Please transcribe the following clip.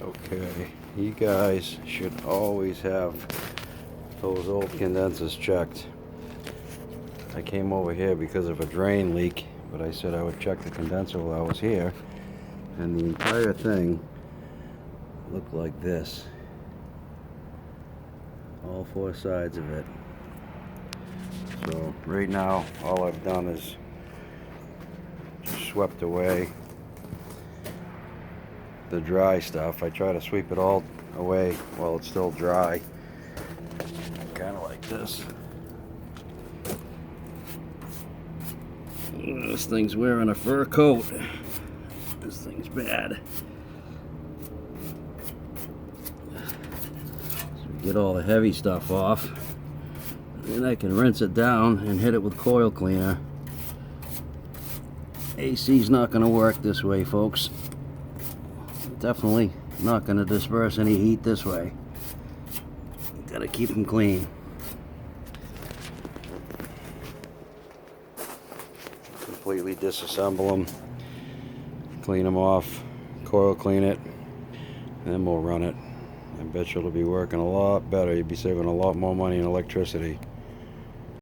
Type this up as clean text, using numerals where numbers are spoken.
Okay, you guys should always have those old condensers checked. I came over here because of a drain leak, but I said I would check the condenser while I was here, and the entire thing looked like this. All four sides of it. So right now all I've done is just swept away the dry stuff. I try to sweep it all away while it's still dry, kind of like this. This thing's wearing a fur coat. This thing's bad. So get all the heavy stuff off, then I can rinse it down and hit it with coil cleaner. AC's not going to work this way, folks. Definitely not going to disperse any heat this way. Gotta keep them clean. Completely disassemble them, clean them off, coil clean it, and then we'll run it. I bet you it'll be working a lot better. You'll be saving a lot more money in electricity.